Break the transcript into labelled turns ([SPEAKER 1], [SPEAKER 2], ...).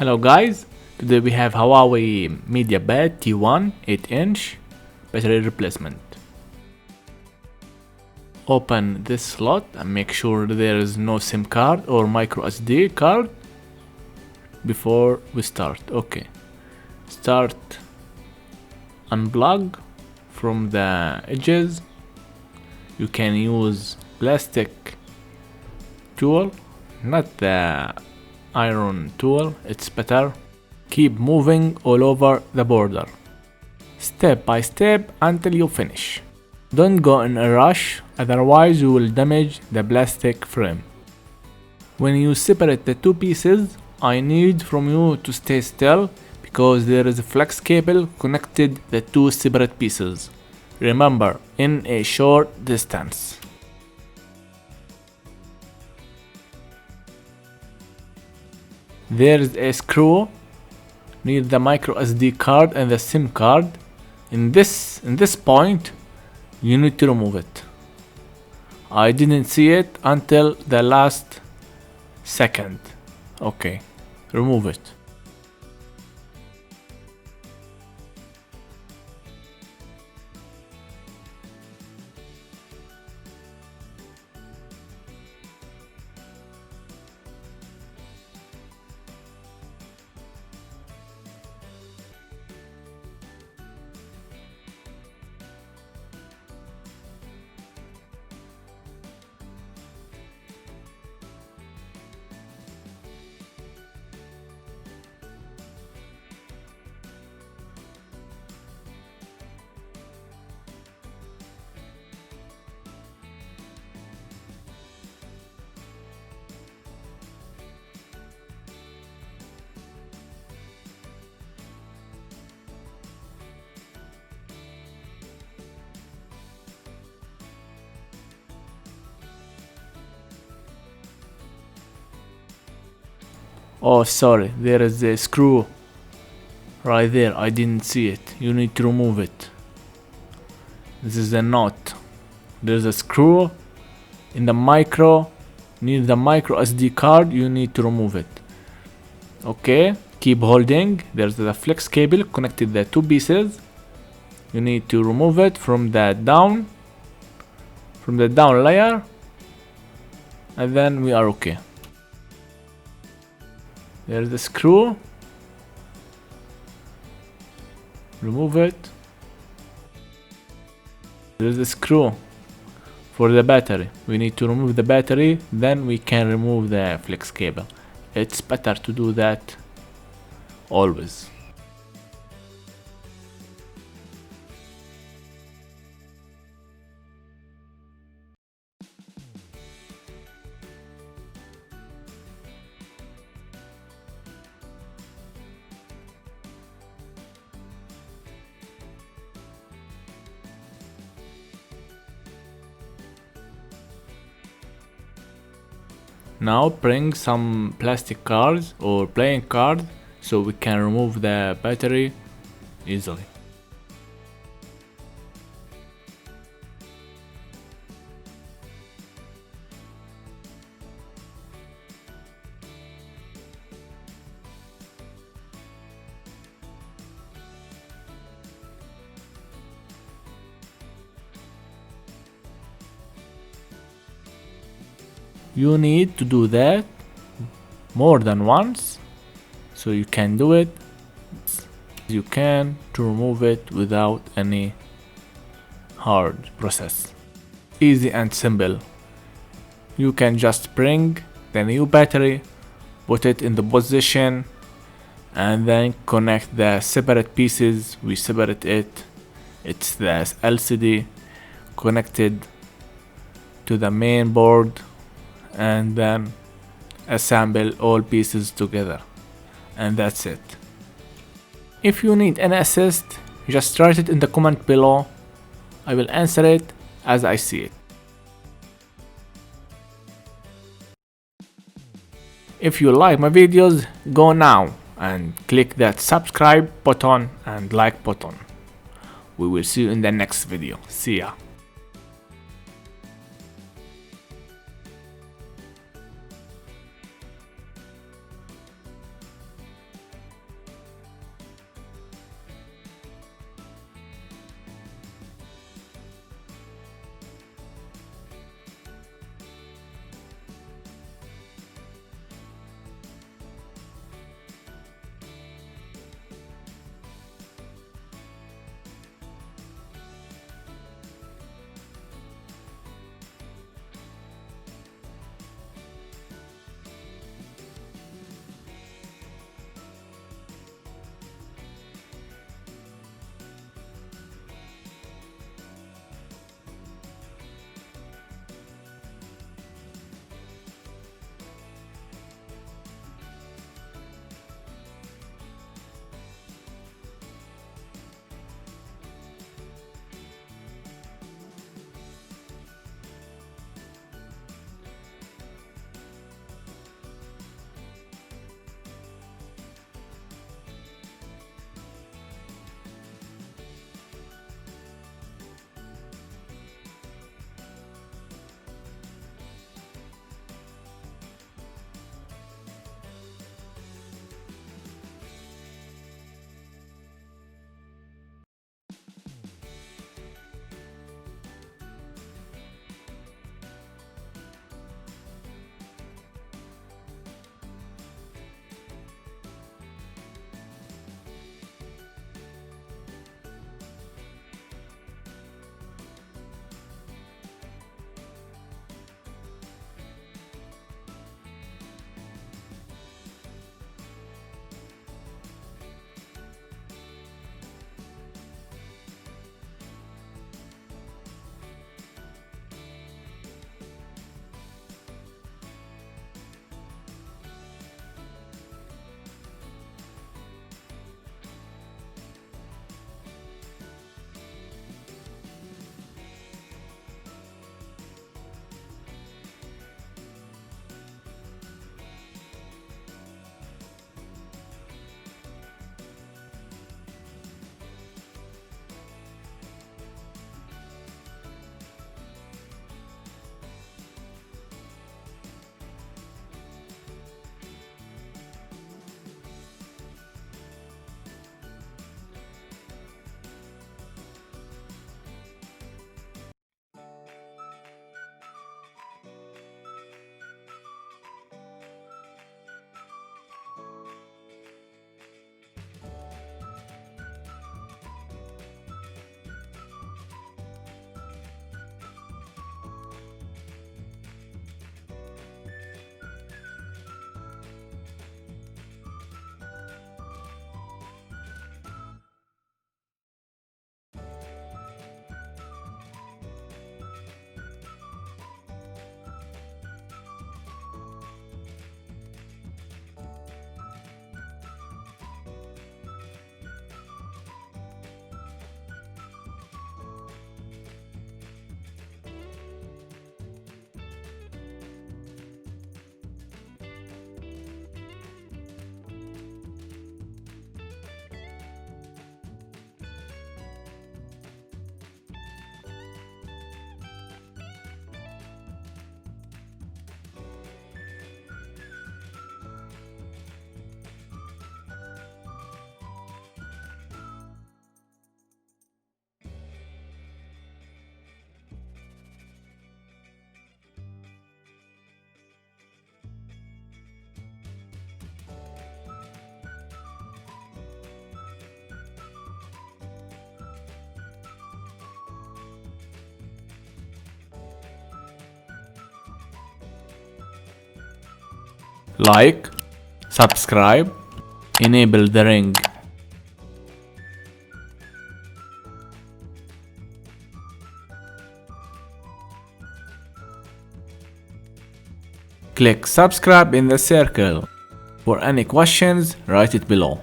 [SPEAKER 1] Hello guys, today we have Huawei MediaPad T1 8-inch battery replacement. Open this slot and make sure there is no SIM card or micro SD card before we start. Okay, start unplug from the edges. You can use plastic tool, not the iron tool, it's better. Keep moving all over the border, step by step until you finish. Don't go in a rush, otherwise you will damage the plastic frame. When you separate the two pieces, I need from you to stay still because there is a flex cable connected the two separate pieces. Remember, in a short distance. There is a screw near the micro SD card and the SIM card. In this point, you need to remove it. I didn't see it until the last second. Okay, remove it. Oh, sorry, there is a screw right there. I didn't see it. You need to remove it. This is a knot. There's a screw in the micro, near the micro SD card. You need to remove it. Okay, keep holding. There's the flex cable connected the two pieces. You need to remove it from the down layer, and then we are okay. There's the screw. Remove it. There's the screw for the battery. We need to remove the battery, then we can remove the flex cable. It's better to do that always. Now bring some plastic cards or playing card so we can remove the battery easily. You need to do that more than once so you can do it. You can to remove it without any hard process. Easy and simple. You can just bring the new battery, put it in the position, and then connect the separate pieces. We separate it. It's the LCD connected to the main board, and then assemble all pieces together, and that's it. If you need an assist, just write it in the comment below. I will answer it as I see it. If you like my videos, go now and click that subscribe button and like button. We will see you in the next video. See ya. like, subscribe, enable the ring. Click subscribe in the circle. For any questions, write it below.